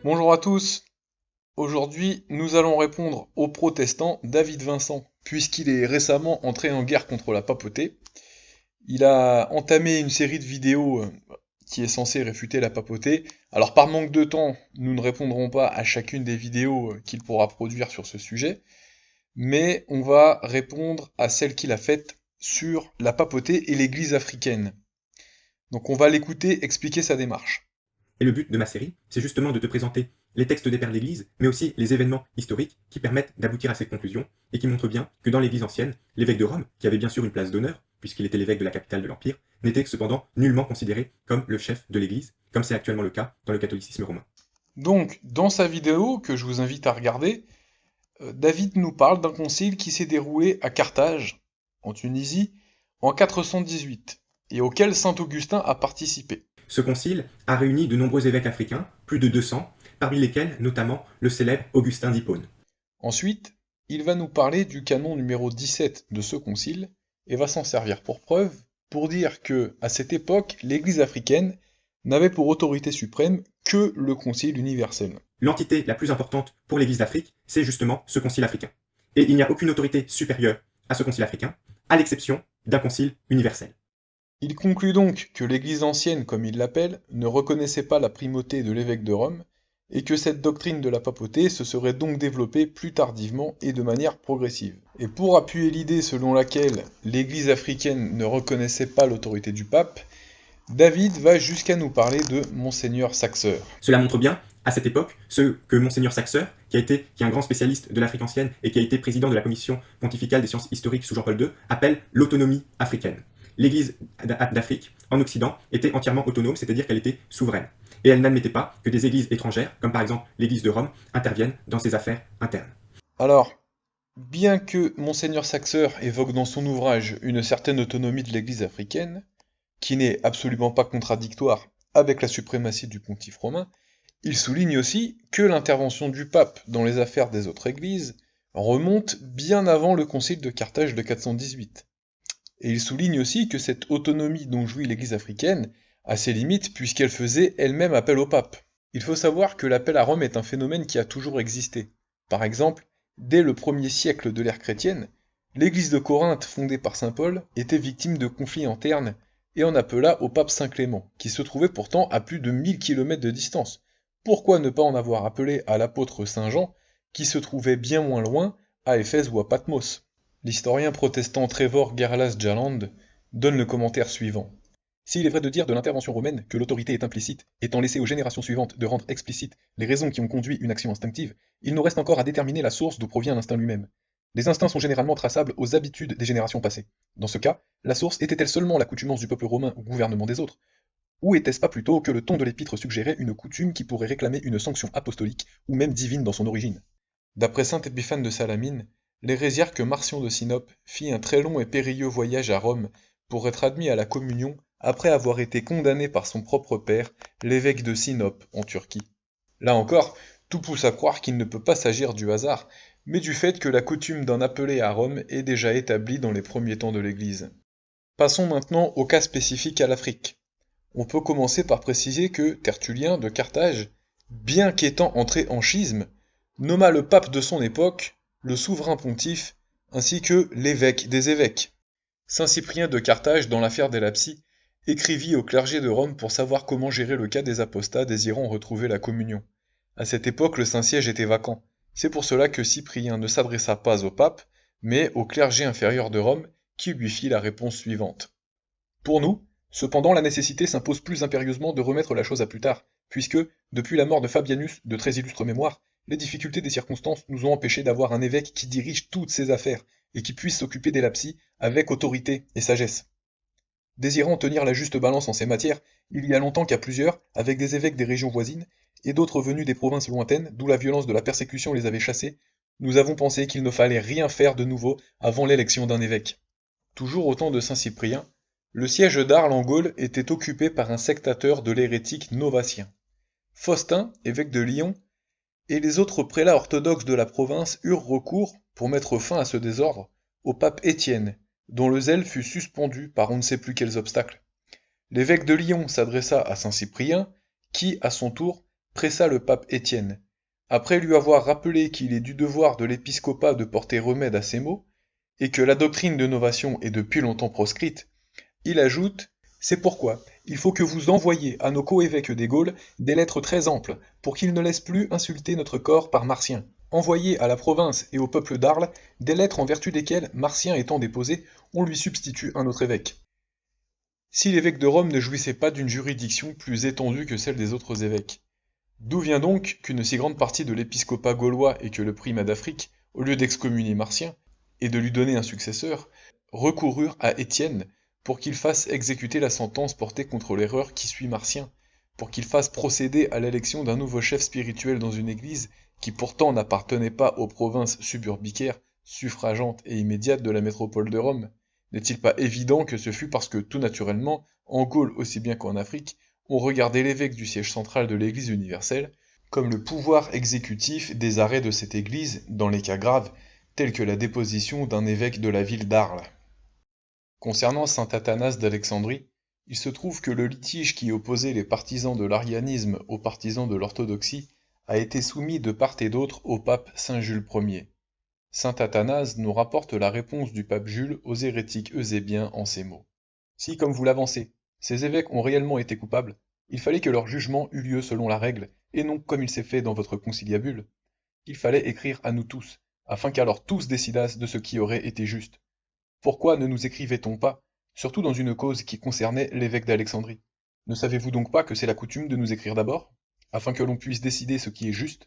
Bonjour à tous. Aujourd'hui, nous allons répondre au protestant David Vincent, puisqu'il est récemment entré en guerre contre la papauté. Il a entamé une série de vidéos qui est censée réfuter la papauté. Alors par manque de temps, nous ne répondrons pas à chacune des vidéos qu'il pourra produire sur ce sujet, mais on va répondre à celle qu'il a faite sur la papauté et l'Église africaine. Donc on va l'écouter expliquer sa démarche. Et le but de ma série, c'est justement de te présenter les textes des pères de l'Église, mais aussi les événements historiques qui permettent d'aboutir à cette conclusion et qui montrent bien que dans l'Église ancienne, l'évêque de Rome, qui avait bien sûr une place d'honneur, puisqu'il était l'évêque de la capitale de l'Empire, n'était cependant nullement considéré comme le chef de l'Église, comme c'est actuellement le cas dans le catholicisme romain. Donc, dans sa vidéo, que je vous invite à regarder, David nous parle d'un concile qui s'est déroulé à Carthage, en Tunisie, en 418, et auquel saint Augustin a participé. Ce concile a réuni de nombreux évêques africains, plus de 200, parmi lesquels notamment le célèbre Augustin d'Hippone. Ensuite, il va nous parler du canon numéro 17 de ce concile, et va s'en servir pour preuve, pour dire que, à cette époque, l'Église africaine n'avait pour autorité suprême que le concile universel. L'entité la plus importante pour l'Église d'Afrique, c'est justement ce concile africain. Et il n'y a aucune autorité supérieure à ce concile africain, à l'exception d'un concile universel. Il conclut donc que l'Église ancienne, comme il l'appelle, ne reconnaissait pas la primauté de l'évêque de Rome, et que cette doctrine de la papauté se serait donc développée plus tardivement et de manière progressive. Et pour appuyer l'idée selon laquelle l'Église africaine ne reconnaissait pas l'autorité du pape, David va jusqu'à nous parler de Monseigneur Saxeur. Cela montre bien, à cette époque, ce que Monseigneur Saxeur, qui est un grand spécialiste de l'Afrique ancienne et qui a été président de la commission pontificale des sciences historiques sous Jean-Paul II, appelle l'autonomie africaine. L'Église d'Afrique, en Occident, était entièrement autonome, c'est-à-dire qu'elle était souveraine. Et elle n'admettait pas que des églises étrangères, comme par exemple l'Église de Rome, interviennent dans ses affaires internes. Alors, bien que Monseigneur Saxeur évoque dans son ouvrage une certaine autonomie de l'Église africaine, qui n'est absolument pas contradictoire avec la suprématie du pontife romain, il souligne aussi que l'intervention du pape dans les affaires des autres églises remonte bien avant le concile de Carthage de 418. Et il souligne aussi que cette autonomie dont jouit l'Église africaine a ses limites puisqu'elle faisait elle-même appel au pape. Il faut savoir que l'appel à Rome est un phénomène qui a toujours existé. Par exemple, dès le 1er siècle de l'ère chrétienne, l'Église de Corinthe, fondée par saint Paul, était victime de conflits internes et en appela au pape Saint Clément, qui se trouvait pourtant à plus de 1000 kilomètres de distance. Pourquoi ne pas en avoir appelé à l'apôtre Saint Jean, qui se trouvait bien moins loin, à Éphèse ou à Patmos? L'historien protestant Trevor Gerlach Jaland donne le commentaire suivant. S'il est vrai de dire de l'intervention romaine que l'autorité est implicite, étant laissée aux générations suivantes de rendre explicites les raisons qui ont conduit une action instinctive, il nous reste encore à déterminer la source d'où provient l'instinct lui-même. Les instincts sont généralement traçables aux habitudes des générations passées. Dans ce cas, la source était-elle seulement l'accoutumance du peuple romain au gouvernement des autres? Ou était-ce pas plutôt que le ton de l'épître suggérait une coutume qui pourrait réclamer une sanction apostolique ou même divine dans son origine? D'après saint Épiphane de Salamine, l'hérésiarque Marcion de Sinope fit un très long et périlleux voyage à Rome pour être admis à la communion après avoir été condamné par son propre père, l'évêque de Sinope, en Turquie. Là encore, tout pousse à croire qu'il ne peut pas s'agir du hasard, mais du fait que la coutume d'en appeler à Rome est déjà établie dans les premiers temps de l'Église. Passons maintenant au cas spécifique à l'Afrique. On peut commencer par préciser que Tertullien de Carthage, bien qu'étant entré en schisme, nomma le pape de son époque, le souverain pontife, ainsi que l'évêque des évêques. Saint Cyprien de Carthage, dans l'affaire des Lapsi, écrivit au clergé de Rome pour savoir comment gérer le cas des apostats désirant retrouver la communion. À cette époque, le Saint-Siège était vacant. C'est pour cela que Cyprien ne s'adressa pas au pape, mais au clergé inférieur de Rome, qui lui fit la réponse suivante. Pour nous, cependant, la nécessité s'impose plus impérieusement de remettre la chose à plus tard, puisque, depuis la mort de Fabianus, de très illustre mémoire, les difficultés des circonstances nous ont empêché d'avoir un évêque qui dirige toutes ces affaires, et qui puisse s'occuper des lapsi avec autorité et sagesse. Désirant tenir la juste balance en ces matières, il y a longtemps qu'à plusieurs, avec des évêques des régions voisines, et d'autres venus des provinces lointaines, d'où la violence de la persécution les avait chassés, nous avons pensé qu'il ne fallait rien faire de nouveau avant l'élection d'un évêque. Toujours au temps de saint Cyprien, le siège d'Arles en Gaule était occupé par un sectateur de l'hérétique Novatien. Faustin, évêque de Lyon, et les autres prélats orthodoxes de la province eurent recours, pour mettre fin à ce désordre, au pape Étienne, dont le zèle fut suspendu par on ne sait plus quels obstacles. L'évêque de Lyon s'adressa à saint Cyprien, qui, à son tour, pressa le pape Étienne. Après lui avoir rappelé qu'il est du devoir de l'épiscopat de porter remède à ces maux, et que la doctrine de novation est depuis longtemps proscrite, il ajoute: c'est pourquoi il faut que vous envoyiez à nos coévêques des Gaules des lettres très amples, pour qu'ils ne laissent plus insulter notre corps par Martien. Envoyez à la province et au peuple d'Arles des lettres en vertu desquelles, Martien étant déposé, on lui substitue un autre évêque. Si l'évêque de Rome ne jouissait pas d'une juridiction plus étendue que celle des autres évêques. D'où vient donc qu'une si grande partie de l'épiscopat gaulois et que le primat d'Afrique, au lieu d'excommunier Martien, et de lui donner un successeur, recoururent à Étienne pour qu'il fasse exécuter la sentence portée contre l'erreur qui suit Martien, pour qu'il fasse procéder à l'élection d'un nouveau chef spirituel dans une église qui pourtant n'appartenait pas aux provinces suburbicaires, suffragantes et immédiates de la métropole de Rome. N'est-il pas évident que ce fut parce que, tout naturellement, en Gaule aussi bien qu'en Afrique, on regardait l'évêque du siège central de l'Église universelle comme le pouvoir exécutif des arrêts de cette Église dans les cas graves, tels que la déposition d'un évêque de la ville d'Arles. Concernant saint Athanase d'Alexandrie, il se trouve que le litige qui opposait les partisans de l'arianisme aux partisans de l'orthodoxie a été soumis de part et d'autre au pape Saint Jules Ier. Saint Athanase nous rapporte la réponse du pape Jules aux hérétiques eusébiens en ces mots. Si, comme vous l'avancez, ces évêques ont réellement été coupables, il fallait que leur jugement eût lieu selon la règle, et non comme il s'est fait dans votre conciliabule. Il fallait écrire à nous tous, afin qu'alors tous décidassent de ce qui aurait été juste. Pourquoi ne nous écrivait-on pas, surtout dans une cause qui concernait l'évêque d'Alexandrie? Ne savez-vous donc pas que c'est la coutume de nous écrire d'abord, afin que l'on puisse décider ce qui est juste?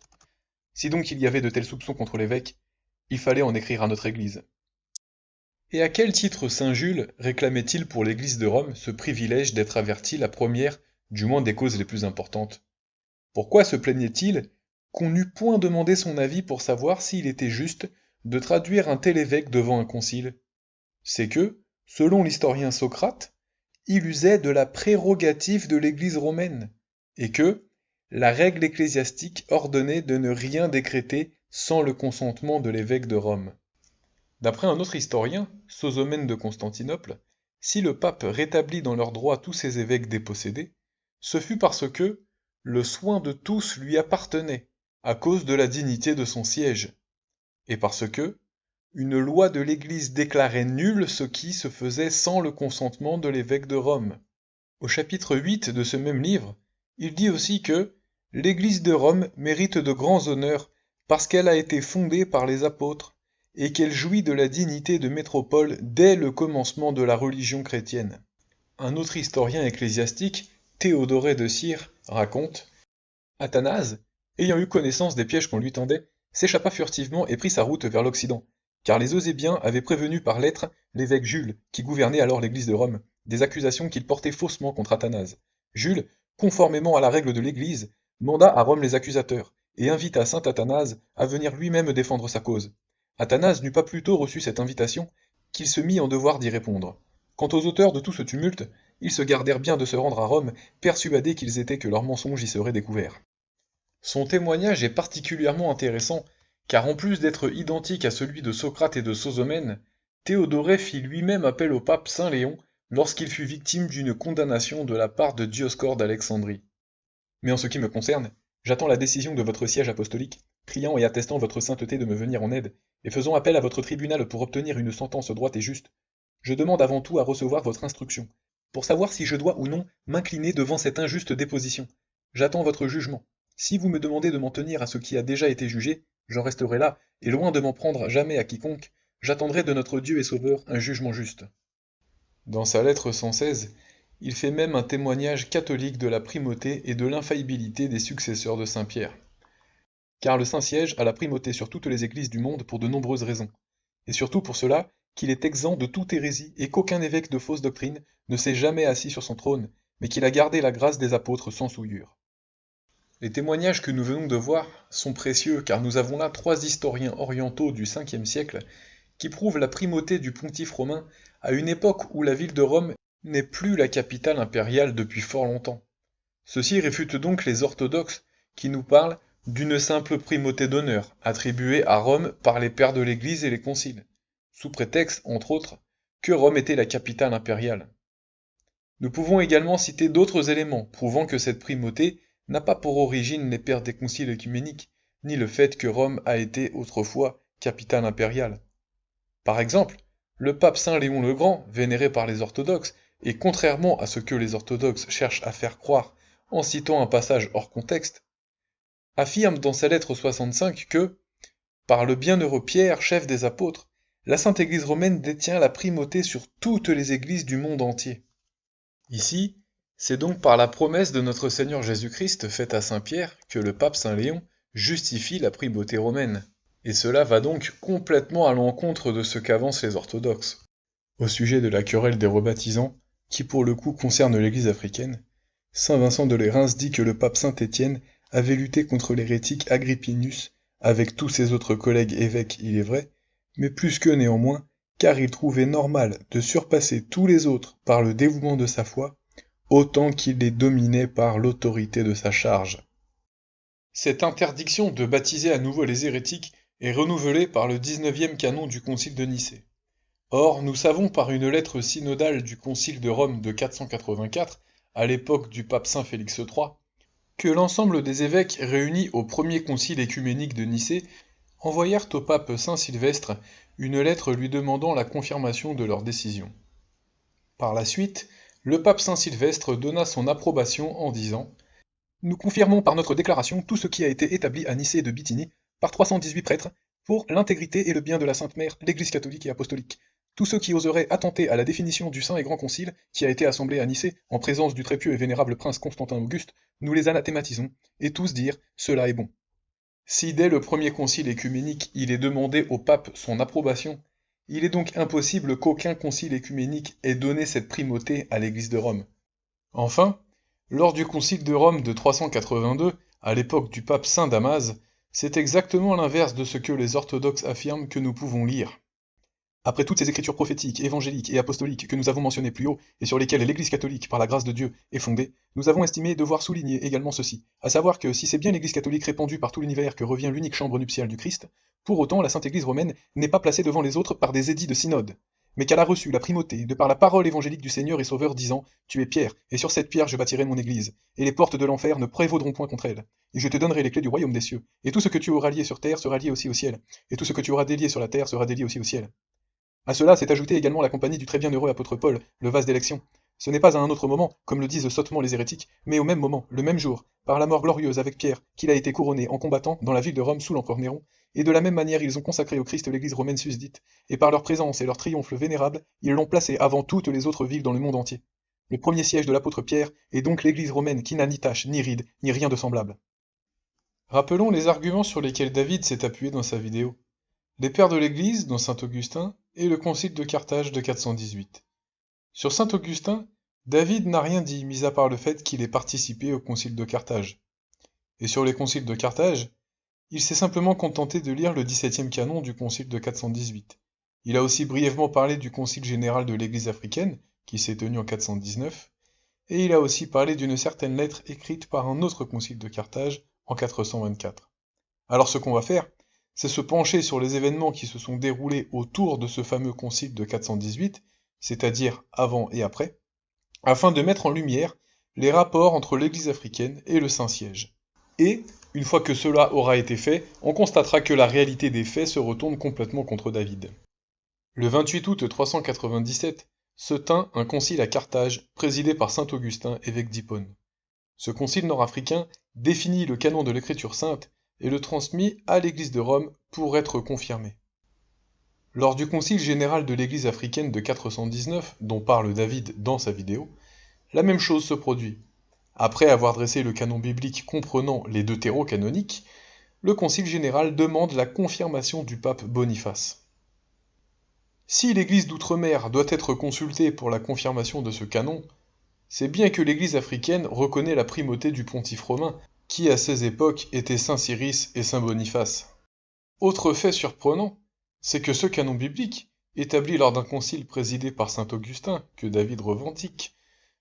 Si donc il y avait de tels soupçons contre l'évêque, il fallait en écrire à notre Église. Et à quel titre saint Jules réclamait-il pour l'Église de Rome ce privilège d'être averti la première, du moins des causes les plus importantes? Pourquoi se plaignait-il qu'on n'eût point demandé son avis pour savoir s'il était juste de traduire un tel évêque devant un concile? C'est que, selon l'historien Socrate, il usait de la prérogative de l'Église romaine, et que la règle ecclésiastique ordonnait de ne rien décréter sans le consentement de l'évêque de Rome. D'après un autre historien, Sosomène de Constantinople, si le pape rétablit dans leurs droits tous ses évêques dépossédés, ce fut parce que le soin de tous lui appartenait, à cause de la dignité de son siège, et parce que une loi de l'Église déclarait nul ce qui se faisait sans le consentement de l'évêque de Rome. Au chapitre 8 de ce même livre, il dit aussi que l'Église de Rome mérite de grands honneurs parce qu'elle a été fondée par les apôtres et qu'elle jouit de la dignité de métropole dès le commencement de la religion chrétienne. Un autre historien ecclésiastique, Théodoré de Cire, raconte: Athanase, ayant eu connaissance des pièges qu'on lui tendait, s'échappa furtivement et prit sa route vers l'Occident, car les Eusébiens avaient prévenu par lettre l'évêque Jules, qui gouvernait alors l'Église de Rome, des accusations qu'il portait faussement contre Athanase. Jules, conformément à la règle de l'Église, manda à Rome les accusateurs, et invita saint Athanase à venir lui-même défendre sa cause. Athanase n'eut pas plus tôt reçu cette invitation qu'il se mit en devoir d'y répondre. Quant aux auteurs de tout ce tumulte, ils se gardèrent bien de se rendre à Rome, persuadés qu'ils étaient que leurs mensonges y seraient découverts. Son témoignage est particulièrement intéressant, car en plus d'être identique à celui de Socrate et de Sosomène, Théodoré fit lui-même appel au pape Saint Léon lorsqu'il fut victime d'une condamnation de la part de Dioscore d'Alexandrie. Mais en ce qui me concerne, j'attends la décision de votre siège apostolique, priant et attestant votre sainteté de me venir en aide, et faisant appel à votre tribunal pour obtenir une sentence droite et juste. Je demande avant tout à recevoir votre instruction, pour savoir si je dois ou non m'incliner devant cette injuste déposition. J'attends votre jugement. Si vous me demandez de m'en tenir à ce qui a déjà été jugé, j'en resterai là, et loin de m'en prendre jamais à quiconque, j'attendrai de notre Dieu et Sauveur un jugement juste. Dans sa lettre 116, il fait même un témoignage catholique de la primauté et de l'infaillibilité des successeurs de Saint Pierre. Car le Saint-Siège a la primauté sur toutes les églises du monde pour de nombreuses raisons, et surtout pour cela qu'il est exempt de toute hérésie et qu'aucun évêque de fausse doctrine ne s'est jamais assis sur son trône, mais qu'il a gardé la grâce des apôtres sans souillure. Les témoignages que nous venons de voir sont précieux car nous avons là 3 historiens orientaux du 5e siècle qui prouvent la primauté du pontife romain à une époque où la ville de Rome n'est plus la capitale impériale depuis fort longtemps. Ceci réfute donc les orthodoxes qui nous parlent d'une simple primauté d'honneur attribuée à Rome par les pères de l'Église et les conciles, sous prétexte, entre autres, que Rome était la capitale impériale. Nous pouvons également citer d'autres éléments prouvant que cette primauté n'a pas pour origine les pères des conciles œcuméniques, ni le fait que Rome a été autrefois capitale impériale. Par exemple, le pape Saint Léon le Grand, vénéré par les orthodoxes, et contrairement à ce que les orthodoxes cherchent à faire croire en citant un passage hors contexte, affirme dans sa lettre 65 que, par le bienheureux Pierre, chef des apôtres, la Sainte Église romaine détient la primauté sur toutes les églises du monde entier. Ici, c'est donc par la promesse de notre Seigneur Jésus-Christ faite à Saint Pierre que le pape Saint Léon justifie la primauté romaine. Et cela va donc complètement à l'encontre de ce qu'avancent les orthodoxes. Au sujet de la querelle des rebaptisants, qui pour le coup concerne l'Église africaine, saint Vincent de Lérins dit que le pape Saint Étienne avait lutté contre l'hérétique Agrippinus, avec tous ses autres collègues évêques il est vrai, mais plus qu'eux néanmoins, car il trouvait normal de surpasser tous les autres par le dévouement de sa foi, autant qu'il les dominait par l'autorité de sa charge. Cette interdiction de baptiser à nouveau les hérétiques est renouvelée par le 19e canon du Concile de Nicée. Or, nous savons par une lettre synodale du Concile de Rome de 484, à l'époque du pape Saint Félix III, que l'ensemble des évêques réunis au premier concile écuménique de Nicée envoyèrent au pape Saint Sylvestre une lettre lui demandant la confirmation de leur décision. Par la suite, le pape Saint Sylvestre donna son approbation en disant « Nous confirmons par notre déclaration tout ce qui a été établi à Nicée de Bithynie par 318 prêtres pour l'intégrité et le bien de la Sainte Mère, l'Église catholique et apostolique. Tous ceux qui oseraient attenter à la définition du Saint et Grand Concile qui a été assemblé à Nicée en présence du très pieux et vénérable prince Constantin Auguste, nous les anathématisons, et tous dire « Cela est bon ». Si dès le premier concile écuménique il est demandé au pape son approbation, il est donc impossible qu'aucun concile écuménique ait donné cette primauté à l'Église de Rome. Enfin, lors du concile de Rome de 382, à l'époque du pape Saint Damase, c'est exactement l'inverse de ce que les orthodoxes affirment que nous pouvons lire. Après toutes ces écritures prophétiques, évangéliques et apostoliques que nous avons mentionnées plus haut, et sur lesquelles l'Église catholique, par la grâce de Dieu, est fondée, nous avons estimé devoir souligner également ceci, à savoir que si c'est bien l'Église catholique répandue par tout l'univers que revient l'unique chambre nuptiale du Christ, pour autant la Sainte Église romaine n'est pas placée devant les autres par des édits de synode, mais qu'elle a reçu la primauté de par la parole évangélique du Seigneur et Sauveur disant « Tu es Pierre, et sur cette pierre je bâtirai mon Église, et les portes de l'enfer ne prévaudront point contre elle. Et je te donnerai les clés du royaume des cieux, et tout ce que tu auras lié sur terre sera lié aussi au ciel, et tout ce que tu auras délié sur la terre sera délié aussi au ciel. » À cela s'est ajoutée également la compagnie du très bienheureux apôtre Paul, le vase d'élection. Ce n'est pas à un autre moment, comme le disent sottement les hérétiques, mais au même moment, le même jour, par la mort glorieuse avec Pierre, qu'il a été couronné en combattant dans la ville de Rome sous l'empereur Néron, et de la même manière ils ont consacré au Christ l'église romaine susdite, et par leur présence et leur triomphe vénérable, ils l'ont placé avant toutes les autres villes dans le monde entier. Le premier siège de l'apôtre Pierre est donc l'église romaine qui n'a ni tache, ni ride, ni rien de semblable. Rappelons les arguments sur lesquels David s'est appuyé dans sa vidéo. Les pères de l'Église, dont saint Augustin, et le concile de Carthage de 418. Sur saint Augustin, David n'a rien dit, mis à part le fait qu'il ait participé au concile de Carthage. Et sur les conciles de Carthage, il s'est simplement contenté de lire le 17e canon du concile de 418. Il a aussi brièvement parlé du concile général de l'Église africaine, qui s'est tenu en 419, et il a aussi parlé d'une certaine lettre écrite par un autre concile de Carthage en 424. Alors ce qu'on va faire, c'est se pencher sur les événements qui se sont déroulés autour de ce fameux concile de 418, c'est-à-dire avant et après, afin de mettre en lumière les rapports entre l'Église africaine et le Saint-Siège. Et, une fois que cela aura été fait, on constatera que la réalité des faits se retourne complètement contre David. Le 28 août 397 se tint un concile à Carthage, présidé par saint Augustin, évêque d'Hippone. Ce concile nord-africain définit le canon de l'Écriture sainte et le transmit à l'Église de Rome pour être confirmé. Lors du concile général de l'Église africaine de 419, dont parle David dans sa vidéo, la même chose se produit. Après avoir dressé le canon biblique comprenant les deutéro-canoniques, le concile général demande la confirmation du pape Boniface. Si l'Église d'outre-mer doit être consultée pour la confirmation de ce canon, c'est bien que l'Église africaine reconnaît la primauté du pontife romain, qui à ces époques étaient saint Cyrus et saint Boniface. Autre fait surprenant, c'est que ce canon biblique, établi lors d'un concile présidé par saint Augustin, que David revendique,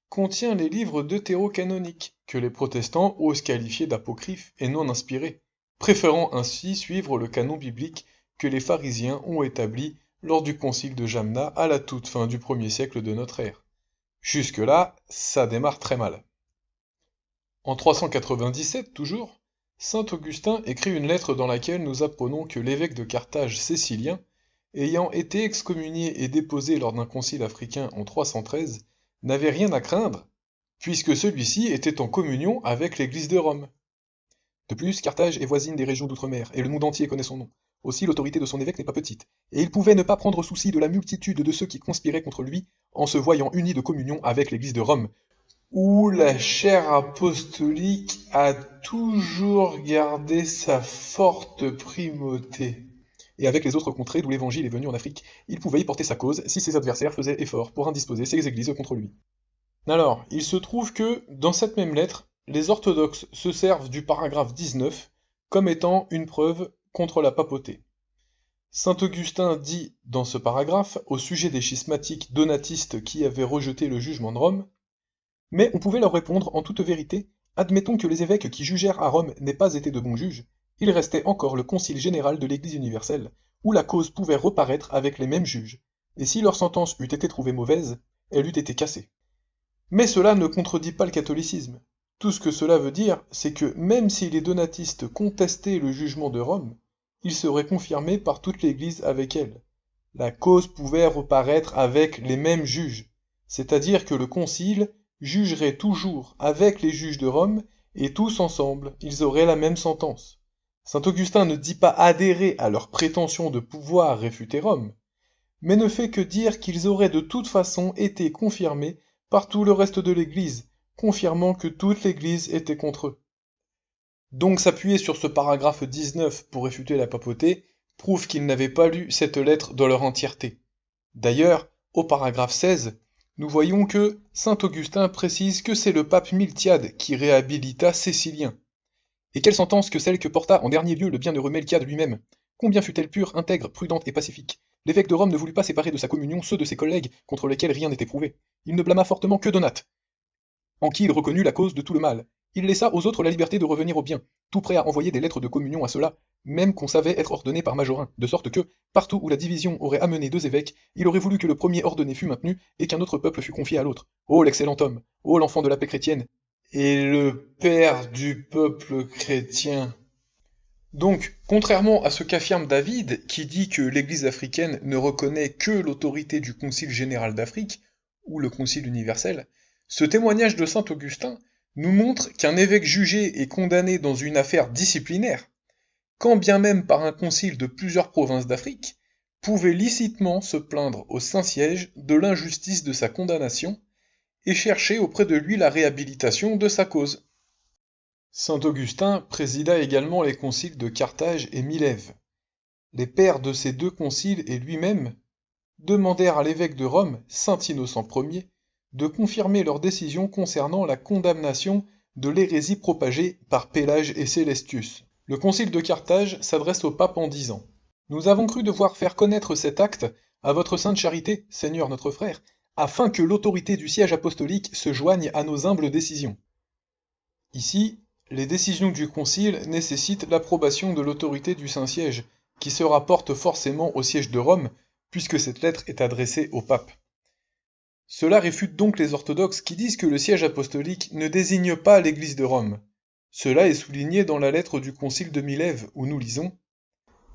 contient les livres deutéro-canoniques, que les protestants osent qualifier d'apocryphes et non inspirés, préférant ainsi suivre le canon biblique que les pharisiens ont établi lors du concile de Jamna à la toute fin du 1er siècle de notre ère. Jusque-là, ça démarre très mal. En 397 toujours, saint Augustin écrit une lettre dans laquelle nous apprenons que l'évêque de Carthage Cécilien, ayant été excommunié et déposé lors d'un concile africain en 313, n'avait rien à craindre, puisque celui-ci était en communion avec l'Église de Rome. De plus, Carthage est voisine des régions d'outre-mer, et le monde entier connaît son nom. Aussi, l'autorité de son évêque n'est pas petite, et il pouvait ne pas prendre souci de la multitude de ceux qui conspiraient contre lui en se voyant unis de communion avec l'Église de Rome, où la chaire apostolique a toujours gardé sa forte primauté. Et avec les autres contrées d'où l'évangile est venu en Afrique, il pouvait y porter sa cause si ses adversaires faisaient effort pour indisposer ces églises contre lui. Alors, il se trouve que, dans cette même lettre, les orthodoxes se servent du paragraphe 19 comme étant une preuve contre la papauté. Saint Augustin dit dans ce paragraphe, au sujet des schismatiques donatistes qui avaient rejeté le jugement de Rome, mais on pouvait leur répondre en toute vérité, admettons que les évêques qui jugèrent à Rome n'aient pas été de bons juges, il restait encore le concile général de l'Église universelle, où la cause pouvait reparaître avec les mêmes juges, et si leur sentence eût été trouvée mauvaise, elle eût été cassée. Mais cela ne contredit pas le catholicisme. Tout ce que cela veut dire, c'est que même si les donatistes contestaient le jugement de Rome, il serait confirmé par toute l'Église avec elle. La cause pouvait reparaître avec les mêmes juges, c'est-à-dire que le concile jugerait toujours avec les juges de Rome, et tous ensemble, ils auraient la même sentence. Saint Augustin ne dit pas adhérer à leur prétention de pouvoir réfuter Rome, mais ne fait que dire qu'ils auraient de toute façon été confirmés par tout le reste de l'Église, confirmant que toute l'Église était contre eux. Donc s'appuyer sur ce paragraphe 19 pour réfuter la papauté prouve qu'ils n'avaient pas lu cette lettre dans leur entièreté. D'ailleurs, au paragraphe 16, nous voyons que saint Augustin précise que c'est le pape Miltiade qui réhabilita Cécilien. Et quelle sentence que celle que porta en dernier lieu le bienheureux Melchiade lui-même. Combien fut-elle pure, intègre, prudente et pacifique. L'évêque de Rome ne voulut pas séparer de sa communion ceux de ses collègues contre lesquels rien n'était prouvé. Il ne blâma fortement que Donate, en qui il reconnut la cause de tout le mal. Il laissa aux autres la liberté de revenir au bien, tout prêt à envoyer des lettres de communion à ceux-là, même qu'on savait être ordonnés par Majorin, de sorte que, partout où la division aurait amené deux évêques, il aurait voulu que le premier ordonné fût maintenu et qu'un autre peuple fût confié à l'autre. Oh l'excellent homme! Oh l'enfant de la paix chrétienne! Et le père du peuple chrétien! Donc, contrairement à ce qu'affirme David, qui dit que l'Église africaine ne reconnaît que l'autorité du Concile général d'Afrique, ou le Concile universel, ce témoignage de saint Augustin nous montre qu'un évêque jugé et condamné dans une affaire disciplinaire, quand bien même par un concile de plusieurs provinces d'Afrique, pouvait licitement se plaindre au Saint-Siège de l'injustice de sa condamnation et chercher auprès de lui la réhabilitation de sa cause. Saint Augustin présida également les conciles de Carthage et Milève. Les pères de ces deux conciles et lui-même demandèrent à l'évêque de Rome, saint Innocent Ier, de confirmer leur décision concernant la condamnation de l'hérésie propagée par Pélage et Célestius. Le concile de Carthage s'adresse au pape en disant : Nous avons cru devoir faire connaître cet acte à votre sainte charité, Seigneur notre frère, afin que l'autorité du siège apostolique se joigne à nos humbles décisions. Ici, les décisions du concile nécessitent l'approbation de l'autorité du Saint-Siège, qui se rapporte forcément au siège de Rome, puisque cette lettre est adressée au pape. Cela réfute donc les orthodoxes qui disent que le siège apostolique ne désigne pas l'Église de Rome. Cela est souligné dans la lettre du concile de Milève, où nous lisons :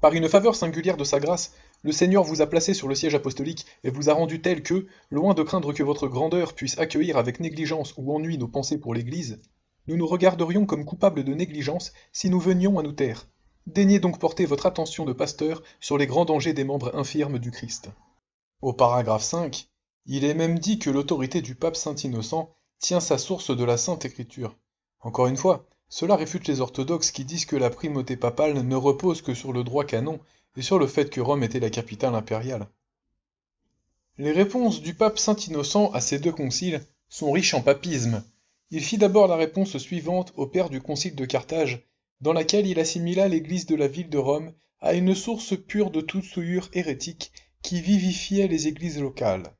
Par une faveur singulière de sa grâce, le Seigneur vous a placé sur le siège apostolique et vous a rendu tel que, loin de craindre que votre grandeur puisse accueillir avec négligence ou ennui nos pensées pour l'Église, nous nous regarderions comme coupables de négligence si nous venions à nous taire. Daignez donc porter votre attention de pasteur sur les grands dangers des membres infirmes du Christ. Au paragraphe 5, il est même dit que l'autorité du pape Saint Innocent tient sa source de la Sainte Écriture. Encore une fois, cela réfute les orthodoxes qui disent que la primauté papale ne repose que sur le droit canon et sur le fait que Rome était la capitale impériale. Les réponses du pape Saint Innocent à ces deux conciles sont riches en papisme. Il fit d'abord la réponse suivante au père du concile de Carthage, dans laquelle il assimila l'église de la ville de Rome à une source pure de toute souillure hérétique qui vivifiait les églises locales.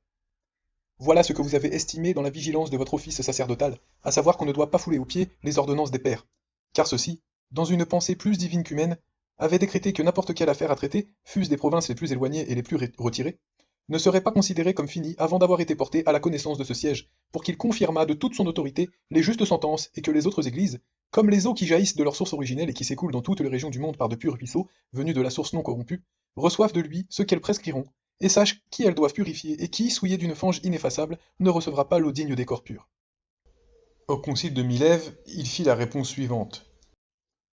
Voilà ce que vous avez estimé dans la vigilance de votre office sacerdotal, à savoir qu'on ne doit pas fouler aux pieds les ordonnances des pères, car ceux-ci, dans une pensée plus divine qu'humaine, avaient décrété que n'importe quelle affaire à traiter, fût-ce des provinces les plus éloignées et les plus retirées, ne serait pas considéré comme fini avant d'avoir été porté à la connaissance de ce siège, pour qu'il confirmât de toute son autorité les justes sentences et que les autres églises, comme les eaux qui jaillissent de leur source originelle et qui s'écoulent dans toutes les régions du monde par de purs ruisseaux, venus de la source non corrompue, reçoivent de lui ce qu'elles prescriront, et sachent qui elles doivent purifier et qui, souillé d'une fange ineffaçable, ne recevra pas l'eau digne des corps purs. Au concile de Milève, il fit la réponse suivante.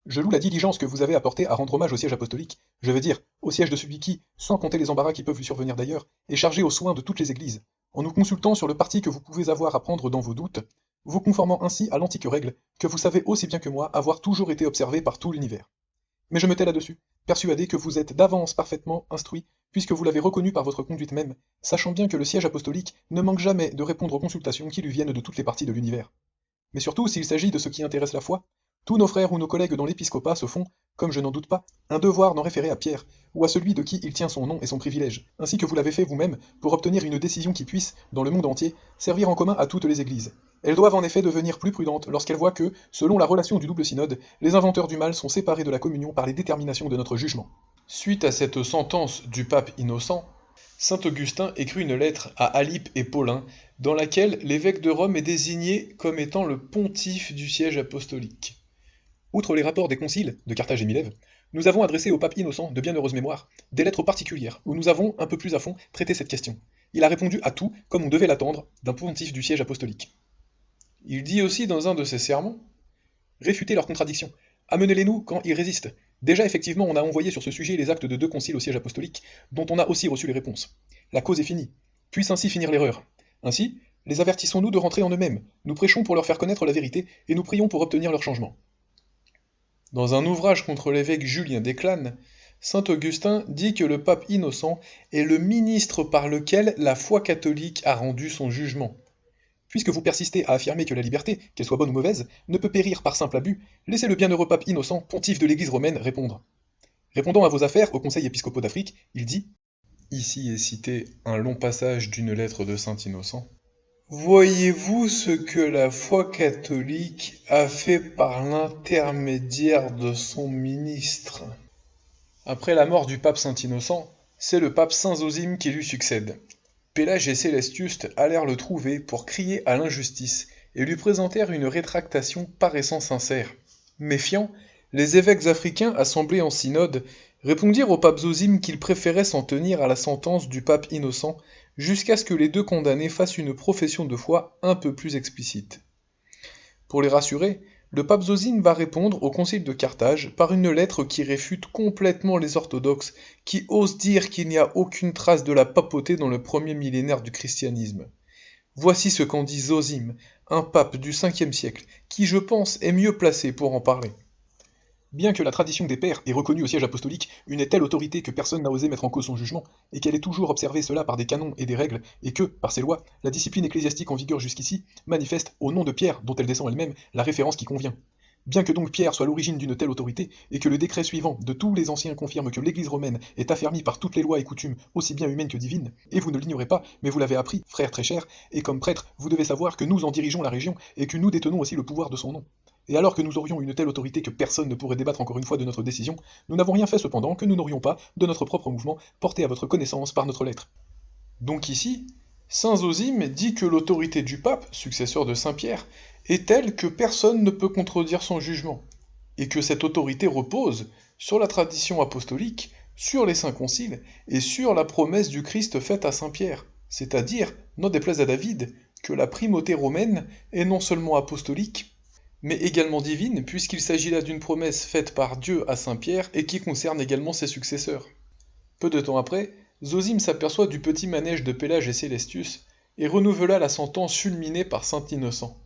Je loue la diligence que vous avez apportée à rendre hommage au siège apostolique, je veux dire, au siège de celui qui, sans compter les embarras qui peuvent lui survenir d'ailleurs, est chargé aux soins de toutes les églises, en nous consultant sur le parti que vous pouvez avoir à prendre dans vos doutes, vous conformant ainsi à l'antique règle, que vous savez aussi bien que moi avoir toujours été observée par tout l'univers. Mais je me tais là-dessus, persuadé que vous êtes d'avance parfaitement instruit, puisque vous l'avez reconnu par votre conduite même, sachant bien que le siège apostolique ne manque jamais de répondre aux consultations qui lui viennent de toutes les parties de l'univers. Mais surtout, s'il s'agit de ce qui intéresse la foi, tous nos frères ou nos collègues dans l'épiscopat se font, comme je n'en doute pas, un devoir d'en référer à Pierre, ou à celui de qui il tient son nom et son privilège, ainsi que vous l'avez fait vous-même, pour obtenir une décision qui puisse, dans le monde entier, servir en commun à toutes les églises. Elles doivent en effet devenir plus prudentes lorsqu'elles voient que, selon la relation du double synode, les inventeurs du mal sont séparés de la communion par les déterminations de notre jugement. Suite à cette sentence du pape Innocent, saint Augustin écrit une lettre à Alippe et Paulin, dans laquelle l'évêque de Rome est désigné comme étant le pontife du siège apostolique. Outre les rapports des conciles de Carthage et Milève, nous avons adressé au pape Innocent, de bienheureuse mémoire, des lettres particulières où nous avons, un peu plus à fond, traité cette question. Il a répondu à tout, comme on devait l'attendre, d'un pontife du siège apostolique. Il dit aussi dans un de ses sermons, réfutez leurs contradictions, amenez-les-nous quand ils résistent. Déjà, effectivement, on a envoyé sur ce sujet les actes de 2 conciles au siège apostolique, dont on a aussi reçu les réponses. La cause est finie. Puisse ainsi finir l'erreur. Ainsi, les avertissons-nous de rentrer en eux-mêmes, nous prêchons pour leur faire connaître la vérité, et nous prions pour obtenir leur changement. Dans un ouvrage contre l'évêque Julien d'Éclane, saint Augustin dit que le pape Innocent est le ministre par lequel la foi catholique a rendu son jugement. Puisque vous persistez à affirmer que la liberté, qu'elle soit bonne ou mauvaise, ne peut périr par simple abus, laissez le bienheureux pape Innocent, pontife de l'Église romaine, répondre. Répondant à vos affaires au Conseil épiscopal d'Afrique, il dit, ici est cité un long passage d'une lettre de saint Innocent, voyez-vous ce que la foi catholique a fait par l'intermédiaire de son ministre? Après la mort du pape saint Innocent, c'est le pape saint Zosime qui lui succède. Pélage et Célestius allèrent le trouver pour crier à l'injustice et lui présentèrent une rétractation paraissant sincère. Méfiants, les évêques africains assemblés en synode répondirent au pape Zosime qu'ils préféraient s'en tenir à la sentence du pape Innocent jusqu'à ce que les deux condamnés fassent une profession de foi un peu plus explicite. Pour les rassurer, le pape Zosime va répondre au concile de Carthage par une lettre qui réfute complètement les orthodoxes, qui osent dire qu'il n'y a aucune trace de la papauté dans le premier millénaire du christianisme. Voici ce qu'en dit Zosime, un pape du 5e siècle, qui je pense est mieux placé pour en parler. Bien que la tradition des pères ait reconnu au siège apostolique une telle autorité que personne n'a osé mettre en cause son jugement, et qu'elle ait toujours observé cela par des canons et des règles, et que, par ses lois, la discipline ecclésiastique en vigueur jusqu'ici manifeste, au nom de Pierre, dont elle descend elle-même, la référence qui convient. Bien que donc Pierre soit l'origine d'une telle autorité, et que le décret suivant de tous les anciens confirme que l'Église romaine est affermie par toutes les lois et coutumes, aussi bien humaines que divines, et vous ne l'ignorez pas, mais vous l'avez appris, frère très cher, et comme prêtre, vous devez savoir que nous en dirigeons la région, et que nous détenons aussi le pouvoir de son nom. Et alors que nous aurions une telle autorité que personne ne pourrait débattre encore une fois de notre décision, nous n'avons rien fait cependant que nous n'aurions pas, de notre propre mouvement, porté à votre connaissance par notre lettre. Donc ici, saint Zosime dit que l'autorité du pape, successeur de saint Pierre, est telle que personne ne peut contredire son jugement, et que cette autorité repose sur la tradition apostolique, sur les saints conciles, et sur la promesse du Christ faite à saint Pierre, c'est-à-dire, n'en déplaise à David, que la primauté romaine est non seulement apostolique, mais également divine, puisqu'il s'agit là d'une promesse faite par Dieu à saint Pierre et qui concerne également ses successeurs. Peu de temps après, Zosime s'aperçoit du petit manège de Pélage et Célestius et renouvela la sentence fulminée par saint Innocent.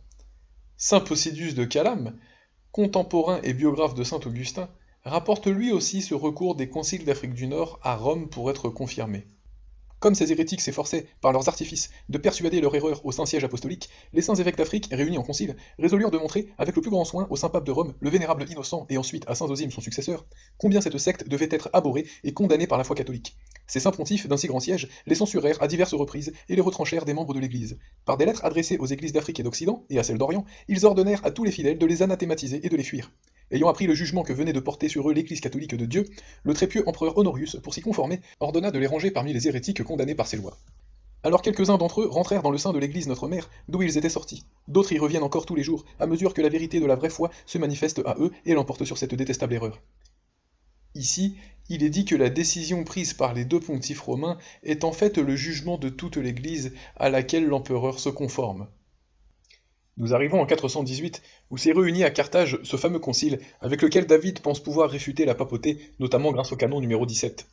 Saint Posidius de Calame, contemporain et biographe de saint Augustin, rapporte lui aussi ce recours des conciles d'Afrique du Nord à Rome pour être confirmé. Comme ces hérétiques s'efforçaient, par leurs artifices, de persuader leur erreur au Saint-Siège apostolique, les saints évêques d'Afrique, réunis en concile, résolurent de montrer, avec le plus grand soin, au Saint-Pape de Rome, le vénérable Innocent, et ensuite à saint Zosime son successeur, combien cette secte devait être abhorrée et condamnée par la foi catholique. Ces saints pontifes d'un si grand siège les censurèrent à diverses reprises et les retranchèrent des membres de l'Église. Par des lettres adressées aux églises d'Afrique et d'Occident, et à celles d'Orient, ils ordonnèrent à tous les fidèles de les anathématiser et de les fuir. Ayant appris le jugement que venait de porter sur eux l'Église catholique de Dieu, le très pieux empereur Honorius, pour s'y conformer, ordonna de les ranger parmi les hérétiques condamnés par ses lois. Alors quelques-uns d'entre eux rentrèrent dans le sein de l'Église Notre Mère, d'où ils étaient sortis. D'autres y reviennent encore tous les jours, à mesure que la vérité de la vraie foi se manifeste à eux et l'emporte sur cette détestable erreur. Ici, il est dit que la décision prise par les deux pontifes romains est en fait le jugement de toute l'Église à laquelle l'empereur se conforme. Nous arrivons en 418, où s'est réuni à Carthage ce fameux concile avec lequel David pense pouvoir réfuter la papauté, notamment grâce au canon numéro 17.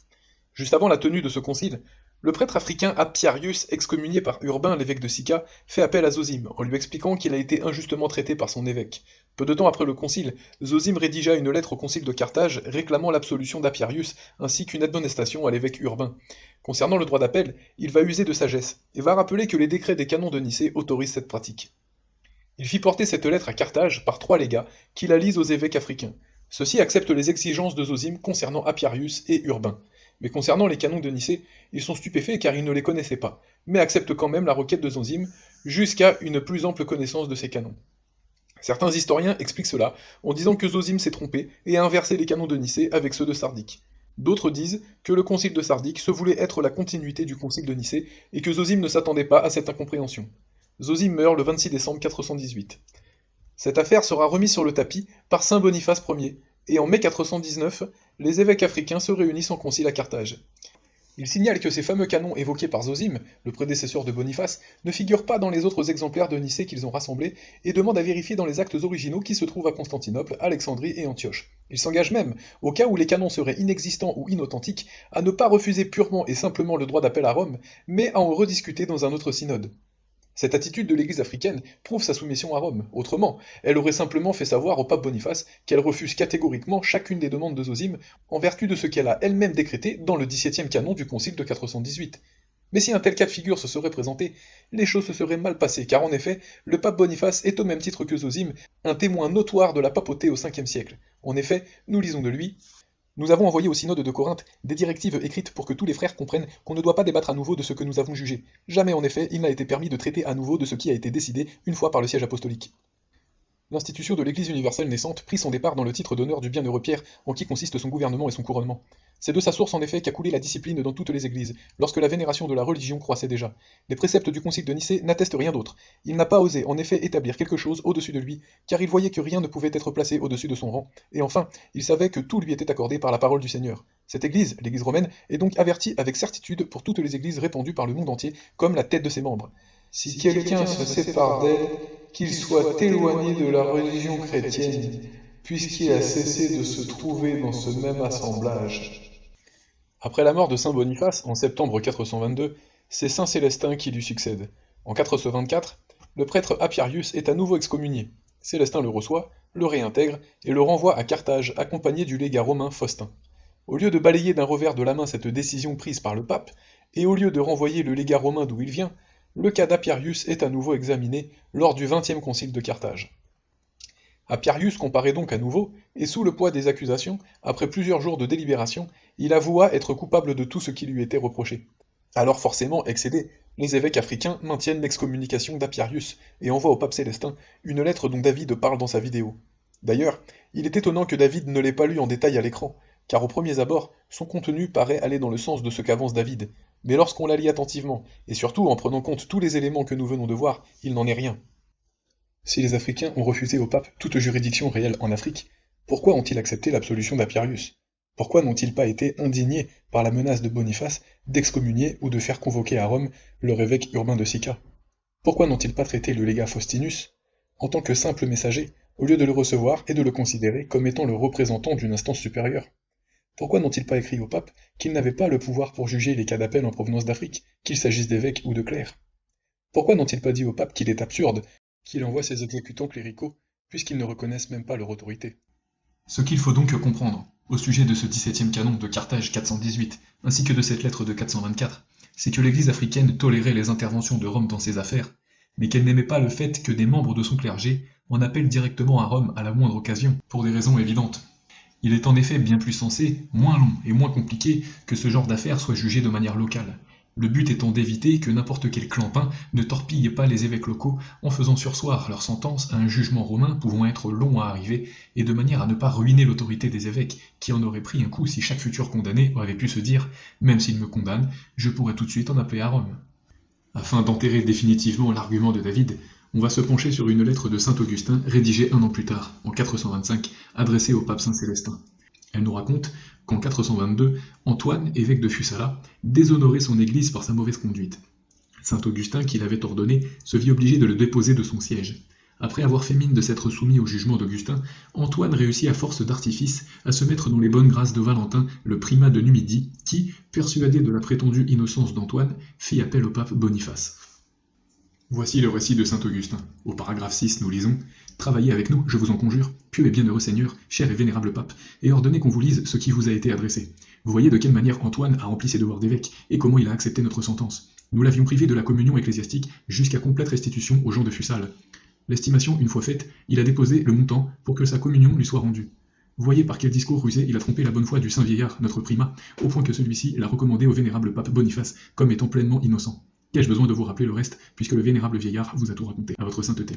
Juste avant la tenue de ce concile, le prêtre africain Apiarius, excommunié par Urbain, l'évêque de Sicca, fait appel à Zosime, en lui expliquant qu'il a été injustement traité par son évêque. Peu de temps après le concile, Zosime rédigea une lettre au concile de Carthage réclamant l'absolution d'Apiarius, ainsi qu'une admonestation à l'évêque Urbain. Concernant le droit d'appel, il va user de sagesse, et va rappeler que les décrets des canons de Nicée autorisent cette pratique. Il fit porter cette lettre à Carthage par 3 légats, qui la lisent aux évêques africains. Ceux-ci acceptent les exigences de Zosime concernant Apiarius et Urbain. Mais concernant les canons de Nicée, ils sont stupéfaits car ils ne les connaissaient pas, mais acceptent quand même la requête de Zosime jusqu'à une plus ample connaissance de ces canons. Certains historiens expliquent cela en disant que Zosime s'est trompé et a inversé les canons de Nicée avec ceux de Sardique. D'autres disent que le concile de Sardique se voulait être la continuité du concile de Nicée et que Zosime ne s'attendait pas à cette incompréhension. Zosime meurt le 26 décembre 418. Cette affaire sera remise sur le tapis par saint Boniface Ier, et en mai 419, les évêques africains se réunissent en concile à Carthage. Ils signalent que ces fameux canons évoqués par Zosime, le prédécesseur de Boniface, ne figurent pas dans les autres exemplaires de Nicée qu'ils ont rassemblés, et demandent à vérifier dans les actes originaux qui se trouvent à Constantinople, Alexandrie et Antioche. Ils s'engagent même, au cas où les canons seraient inexistants ou inauthentiques, à ne pas refuser purement et simplement le droit d'appel à Rome, mais à en rediscuter dans un autre synode. Cette attitude de l'Église africaine prouve sa soumission à Rome. Autrement, elle aurait simplement fait savoir au pape Boniface qu'elle refuse catégoriquement chacune des demandes de Zosime en vertu de ce qu'elle a elle-même décrété dans le 17e canon du concile de 418. Mais si un tel cas de figure se serait présenté, les choses se seraient mal passées, car en effet, le pape Boniface est au même titre que Zosime un témoin notoire de la papauté au 5e siècle. En effet, nous lisons de lui: nous avons envoyé au synode de Corinthe des directives écrites pour que tous les frères comprennent qu'on ne doit pas débattre à nouveau de ce que nous avons jugé. Jamais en effet il n'a été permis de traiter à nouveau de ce qui a été décidé une fois par le siège apostolique. L'institution de l'Église universelle naissante prit son départ dans le titre d'honneur du bienheureux Pierre, en qui consiste son gouvernement et son couronnement. C'est de sa source en effet qu'a coulé la discipline dans toutes les églises, lorsque la vénération de la religion croissait déjà. Les préceptes du concile de Nicée n'attestent rien d'autre. Il n'a pas osé en effet établir quelque chose au-dessus de lui, car il voyait que rien ne pouvait être placé au-dessus de son rang, et enfin, il savait que tout lui était accordé par la parole du Seigneur. Cette église, l'église romaine, est donc avertie avec certitude pour toutes les églises répandues par le monde entier, comme la tête de ses membres. Si quelqu'un se sépare d'elle, qu'il soit éloigné de la religion chrétienne, puisqu'il a cessé de se trouver dans ce même assemblage. Après la mort de saint Boniface, en septembre 422, c'est saint Célestin qui lui succède. En 424, le prêtre Apiarius est à nouveau excommunié. Célestin le reçoit, le réintègre et le renvoie à Carthage accompagné du légat romain Faustin. Au lieu de balayer d'un revers de la main cette décision prise par le pape, et au lieu de renvoyer le légat romain d'où il vient, le cas d'Apiarius est à nouveau examiné lors du 20e concile de Carthage. Apiarius comparaît donc à nouveau, et sous le poids des accusations, après plusieurs jours de délibération, il avoua être coupable de tout ce qui lui était reproché. Alors forcément, excédés, les évêques africains maintiennent l'excommunication d'Apiarius et envoient au pape Célestin une lettre dont David parle dans sa vidéo. D'ailleurs, il est étonnant que David ne l'ait pas lu en détail à l'écran, car au premier abord, son contenu paraît aller dans le sens de ce qu'avance David, mais lorsqu'on la lit attentivement, et surtout en prenant compte tous les éléments que nous venons de voir, il n'en est rien. Si les Africains ont refusé au pape toute juridiction réelle en Afrique, pourquoi ont-ils accepté l'absolution d'Apiarius? Pourquoi n'ont-ils pas été indignés par la menace de Boniface d'excommunier ou de faire convoquer à Rome leur évêque Urbain de Sicca? Pourquoi n'ont-ils pas traité le légat Faustinus en tant que simple messager, au lieu de le recevoir et de le considérer comme étant le représentant d'une instance supérieure? Pourquoi n'ont-ils pas écrit au pape qu'ils n'avaient pas le pouvoir pour juger les cas d'appel en provenance d'Afrique, qu'il s'agisse d'évêques ou de clercs? Pourquoi n'ont-ils pas dit au pape qu'il est absurde qu'il envoie ses exécutants cléricaux, puisqu'ils ne reconnaissent même pas leur autorité? Ce qu'il faut donc comprendre, au sujet de ce 17e canon de Carthage 418, ainsi que de cette lettre de 424, c'est que l'Église africaine tolérait les interventions de Rome dans ses affaires, mais qu'elle n'aimait pas le fait que des membres de son clergé en appellent directement à Rome à la moindre occasion, pour des raisons évidentes. Il est en effet bien plus sensé, moins long et moins compliqué que ce genre d'affaires soit jugé de manière locale. Le but étant d'éviter que n'importe quel clampin ne torpille pas les évêques locaux en faisant surseoir leur sentence à un jugement romain pouvant être long à arriver, et de manière à ne pas ruiner l'autorité des évêques, qui en aurait pris un coup si chaque futur condamné avait pu se dire « Même s'il me condamne, je pourrais tout de suite en appeler à Rome ». Afin d'enterrer définitivement l'argument de David, on va se pencher sur une lettre de saint Augustin rédigée un an plus tard, en 425, adressée au pape Saint Célestin. Elle nous raconte qu'en 422, Antoine, évêque de Fussala, déshonorait son église par sa mauvaise conduite. Saint Augustin, qui l'avait ordonné, se vit obligé de le déposer de son siège. Après avoir fait mine de s'être soumis au jugement d'Augustin, Antoine réussit à force d'artifice à se mettre dans les bonnes grâces de Valentin, le primat de Numidie, qui, persuadé de la prétendue innocence d'Antoine, fit appel au pape Boniface. Voici le récit de saint Augustin. Au paragraphe 6, nous lisons « Travaillez avec nous, je vous en conjure, pieux et bienheureux Seigneur, cher et vénérable pape, et ordonnez qu'on vous lise ce qui vous a été adressé. Vous voyez de quelle manière Antoine a rempli ses devoirs d'évêque, et comment il a accepté notre sentence. Nous l'avions privé de la communion ecclésiastique jusqu'à complète restitution aux gens de Fussal. L'estimation une fois faite, il a déposé le montant pour que sa communion lui soit rendue. Voyez par quel discours rusé il a trompé la bonne foi du saint vieillard, notre primat, au point que celui-ci l'a recommandé au vénérable pape Boniface comme étant pleinement innocent. Qu'ai-je besoin de vous rappeler le reste, puisque le vénérable vieillard vous a tout raconté, à votre sainteté. »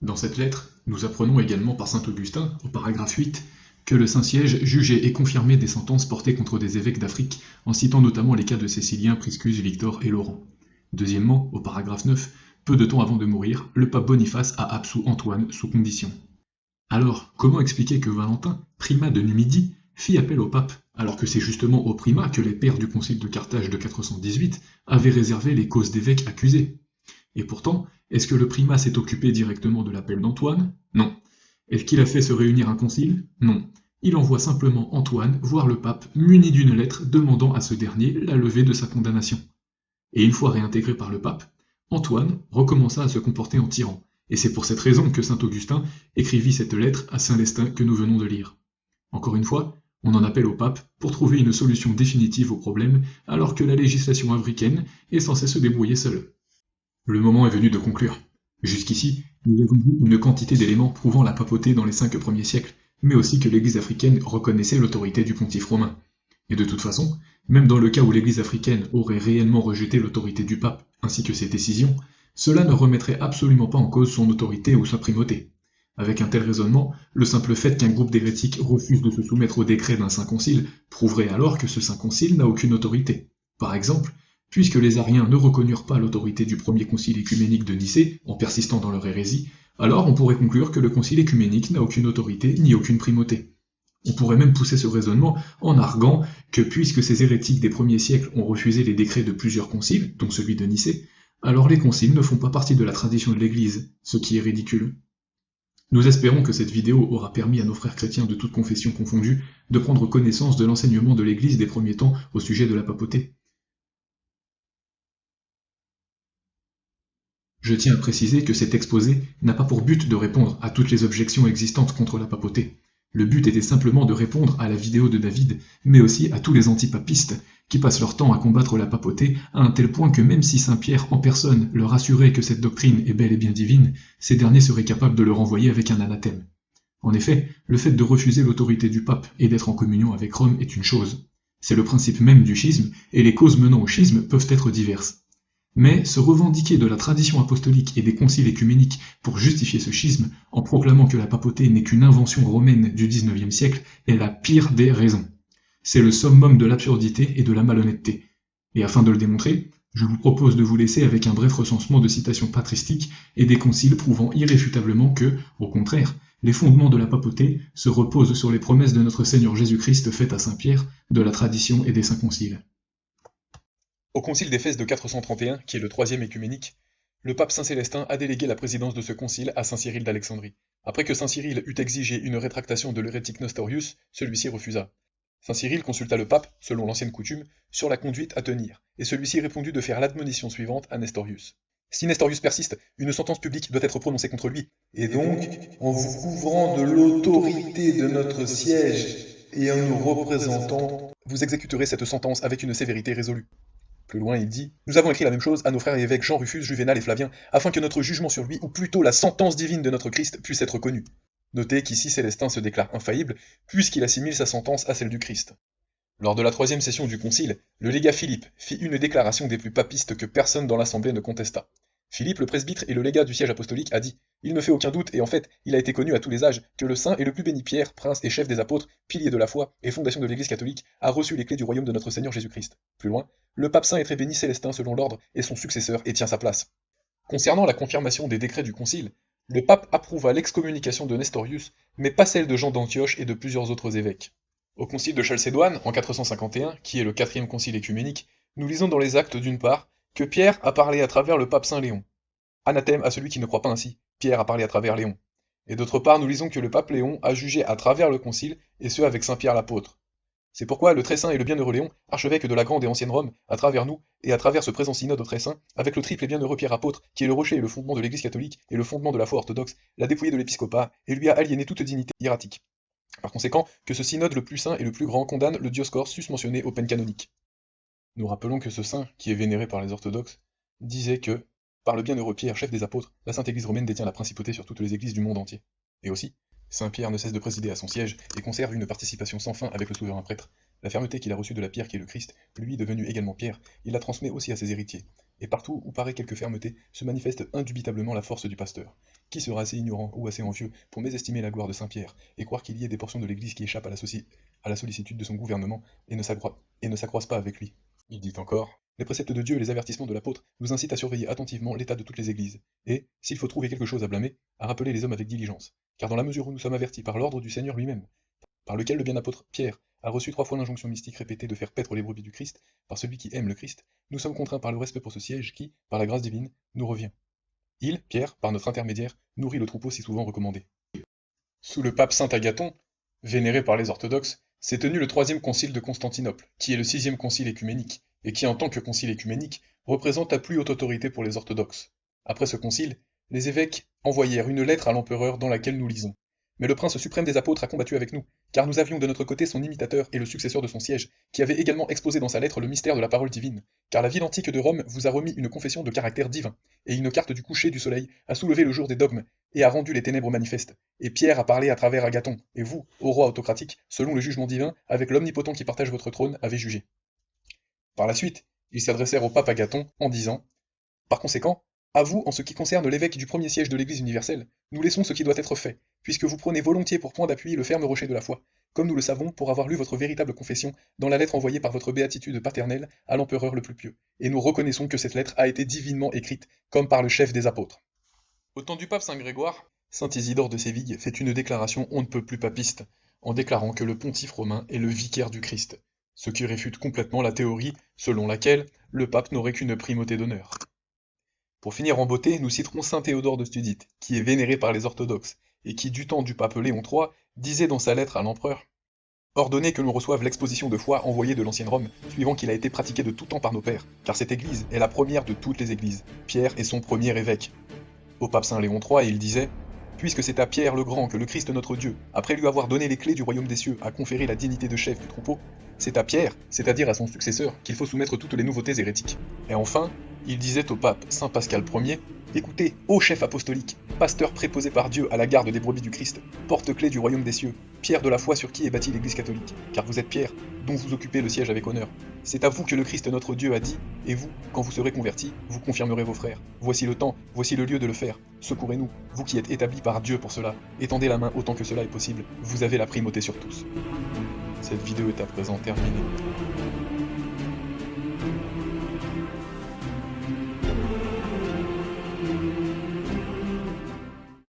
Dans cette lettre, nous apprenons également par saint Augustin, au paragraphe 8, que le Saint-Siège jugeait et confirmait des sentences portées contre des évêques d'Afrique, en citant notamment les cas de Cécilien, Priscus, Victor et Laurent. Deuxièmement, au paragraphe 9, peu de temps avant de mourir, le pape Boniface a absous Antoine sous condition. Alors, comment expliquer que Valentin, primat de Numidie, fit appel au pape, alors que c'est justement au primat que les pères du concile de Carthage de 418 avaient réservé les causes d'évêques accusés? Et pourtant, est-ce que le primat s'est occupé directement de l'appel d'Antoine? Non. Est-ce qu'il a fait se réunir un concile? Non. Il envoie simplement Antoine voir le pape muni d'une lettre demandant à ce dernier la levée de sa condamnation. Et une fois réintégré par le pape, Antoine recommença à se comporter en tyran, et c'est pour cette raison que saint Augustin écrivit cette lettre à saint Lestin que nous venons de lire. Encore une fois, on en appelle au pape pour trouver une solution définitive au problème, alors que la législation africaine est censée se débrouiller seule. Le moment est venu de conclure. Jusqu'ici, nous avons vu une quantité d'éléments prouvant la papauté dans les 5 premiers siècles, mais aussi que l'Église africaine reconnaissait l'autorité du pontife romain. Et de toute façon, même dans le cas où l'Église africaine aurait réellement rejeté l'autorité du pape ainsi que ses décisions, cela ne remettrait absolument pas en cause son autorité ou sa primauté. Avec un tel raisonnement, le simple fait qu'un groupe d'hérétiques refuse de se soumettre au décret d'un saint concile prouverait alors que ce saint concile n'a aucune autorité. Par exemple, puisque les Ariens ne reconnurent pas l'autorité du premier concile écuménique de Nicée en persistant dans leur hérésie, alors on pourrait conclure que le concile écuménique n'a aucune autorité ni aucune primauté. On pourrait même pousser ce raisonnement en arguant que puisque ces hérétiques des premiers siècles ont refusé les décrets de plusieurs conciles, dont celui de Nicée, alors les conciles ne font pas partie de la tradition de l'Église, ce qui est ridicule. Nous espérons que cette vidéo aura permis à nos frères chrétiens de toutes confessions confondues de prendre connaissance de l'enseignement de l'Église des premiers temps au sujet de la papauté. Je tiens à préciser que cet exposé n'a pas pour but de répondre à toutes les objections existantes contre la papauté. Le but était simplement de répondre à la vidéo de David, mais aussi à tous les antipapistes qui passent leur temps à combattre la papauté à un tel point que même si saint Pierre en personne leur assurait que cette doctrine est bel et bien divine, ces derniers seraient capables de le renvoyer avec un anathème. En effet, le fait de refuser l'autorité du pape et d'être en communion avec Rome est une chose. C'est le principe même du schisme, et les causes menant au schisme peuvent être diverses. Mais se revendiquer de la tradition apostolique et des conciles écuméniques pour justifier ce schisme, en proclamant que la papauté n'est qu'une invention romaine du XIXe siècle, est la pire des raisons. C'est le summum de l'absurdité et de la malhonnêteté. Et afin de le démontrer, je vous propose de vous laisser avec un bref recensement de citations patristiques et des conciles prouvant irréfutablement que, au contraire, les fondements de la papauté se reposent sur les promesses de notre Seigneur Jésus-Christ faites à saint Pierre, de la tradition et des saints conciles. Au concile d'Éphèse de 431, qui est le troisième écuménique, le pape saint Célestin a délégué la présidence de ce concile à saint Cyril d'Alexandrie. Après que saint Cyril eut exigé une rétractation de l'hérétique Nestorius, celui-ci refusa. Saint Cyril consulta le pape, selon l'ancienne coutume, sur la conduite à tenir, et celui-ci répondit de faire l'admonition suivante à Nestorius. Si Nestorius persiste, une sentence publique doit être prononcée contre lui. Et donc, en vous couvrant de l'autorité de notre siège et en nous représentant, vous exécuterez cette sentence avec une sévérité résolue. Plus loin, il dit « Nous avons écrit la même chose à nos frères et évêques Jean Rufus, Juvénal et Flavien, afin que notre jugement sur lui, ou plutôt la sentence divine de notre Christ, puisse être connu. » Notez qu'ici Célestin se déclare infaillible, puisqu'il assimile sa sentence à celle du Christ. Lors de la troisième session du concile, le légat Philippe fit une déclaration des plus papistes que personne dans l'assemblée ne contesta. Philippe, le presbytre et le légat du siège apostolique, a dit « Il ne fait aucun doute, et en fait, il a été connu à tous les âges, que le saint et le plus béni Pierre, prince et chef des apôtres, pilier de la foi et fondation de l'Église catholique, a reçu les clés du royaume de notre Seigneur Jésus-Christ. » Plus loin, le pape saint est très béni Célestin selon l'ordre est son successeur et tient sa place. Concernant la confirmation des décrets du concile, le pape approuva l'excommunication de Nestorius, mais pas celle de Jean d'Antioche et de plusieurs autres évêques. Au concile de Chalcédoine, en 451, qui est le 4e concile écuménique, nous lisons dans les actes d'une part que Pierre a parlé à travers le pape Saint Léon. Anathème à celui qui ne croit pas ainsi, Pierre a parlé à travers Léon. Et d'autre part, nous lisons que le pape Léon a jugé à travers le concile, et ce avec Saint Pierre l'apôtre. C'est pourquoi le très saint et le bienheureux Léon, archevêque de la grande et ancienne Rome, à travers nous, et à travers ce présent synode très saint, avec le triple et bienheureux Pierre apôtre, qui est le rocher et le fondement de l'Église catholique, et le fondement de la foi orthodoxe, l'a dépouillé de l'épiscopat, et lui a aliéné toute dignité hiératique. Par conséquent, que ce synode le plus saint et le plus grand condamne le Dioscore susmentionné aux peines canoniques. Nous rappelons que ce saint, qui est vénéré par les orthodoxes, disait que, par le bienheureux Pierre, chef des apôtres, la Sainte Église romaine détient la principauté sur toutes les églises du monde entier. Et aussi, Saint Pierre ne cesse de présider à son siège et conserve une participation sans fin avec le souverain prêtre. La fermeté qu'il a reçue de la pierre qui est le Christ, lui devenu également Pierre, il la transmet aussi à ses héritiers. Et partout où paraît quelque fermeté, se manifeste indubitablement la force du pasteur. Qui sera assez ignorant ou assez envieux pour mésestimer la gloire de Saint Pierre, et croire qu'il y ait des portions de l'Église qui échappent à la sollicitude de son gouvernement et ne s'accroissent pas avec lui. Il dit encore, les préceptes de Dieu et les avertissements de l'apôtre nous incitent à surveiller attentivement l'état de toutes les églises, et, s'il faut trouver quelque chose à blâmer, à rappeler les hommes avec diligence, car dans la mesure où nous sommes avertis par l'ordre du Seigneur lui-même, par lequel le bien apôtre Pierre a reçu 3 fois l'injonction mystique répétée de faire paître les brebis du Christ, par celui qui aime le Christ, nous sommes contraints par le respect pour ce siège qui, par la grâce divine, nous revient. Il, Pierre, par notre intermédiaire, nourrit le troupeau si souvent recommandé. Sous le pape Saint Agathon, vénéré par les orthodoxes, s'est tenu le 3e concile de Constantinople, qui est le 6e concile écuménique, et qui en tant que concile écuménique, représente la plus haute autorité pour les orthodoxes. Après ce concile, les évêques envoyèrent une lettre à l'empereur dans laquelle nous lisons. Mais le prince suprême des apôtres a combattu avec nous, car nous avions de notre côté son imitateur et le successeur de son siège, qui avait également exposé dans sa lettre le mystère de la parole divine, car la ville antique de Rome vous a remis une confession de caractère divin, et une carte du coucher du soleil a soulevé le jour des dogmes, et a rendu les ténèbres manifestes. Et Pierre a parlé à travers Agathon, et vous, ô roi autocratique, selon le jugement divin, avec l'omnipotent qui partage votre trône, avez jugé. Par la suite, ils s'adressèrent au pape Agathon en disant « Par conséquent, à vous, en ce qui concerne l'évêque du premier siège de l'Église universelle, nous laissons ce qui doit être fait, puisque vous prenez volontiers pour point d'appui le ferme rocher de la foi, comme nous le savons pour avoir lu votre véritable confession dans la lettre envoyée par votre béatitude paternelle à l'empereur le plus pieux, et nous reconnaissons que cette lettre a été divinement écrite, comme par le chef des apôtres. » Au temps du pape Saint Grégoire, Saint Isidore de Séville fait une déclaration on ne peut plus papiste, en déclarant que le pontife romain est le vicaire du Christ, ce qui réfute complètement la théorie selon laquelle le pape n'aurait qu'une primauté d'honneur. Pour finir en beauté, nous citerons saint Théodore de Studite, qui est vénéré par les orthodoxes, et qui, du temps du pape Léon III, disait dans sa lettre à l'empereur « Ordonnez que l'on reçoive l'exposition de foi envoyée de l'ancienne Rome, suivant qu'il a été pratiqué de tout temps par nos pères, car cette église est la première de toutes les églises, Pierre est son premier évêque. » Au pape Saint Léon III, il disait « Puisque c'est à Pierre le Grand que le Christ notre Dieu, après lui avoir donné les clés du royaume des cieux, a conféré la dignité de chef du troupeau, c'est à Pierre, c'est-à-dire à son successeur, qu'il faut soumettre toutes les nouveautés hérétiques. » Et enfin, il disait au pape Saint Pascal Ier « Écoutez, ô chef apostolique, pasteur préposé par Dieu à la garde des brebis du Christ, porte-clés du royaume des cieux, pierre de la foi sur qui est bâtie l'Église catholique, car vous êtes Pierre, dont vous occupez le siège avec honneur. C'est à vous que le Christ notre Dieu a dit, et vous, quand vous serez convertis, vous confirmerez vos frères. Voici le temps, voici le lieu de le faire. Secourez-nous, vous qui êtes établis par Dieu pour cela, étendez la main autant que cela est possible, vous avez la primauté sur tous. » Cette vidéo est à présent terminée.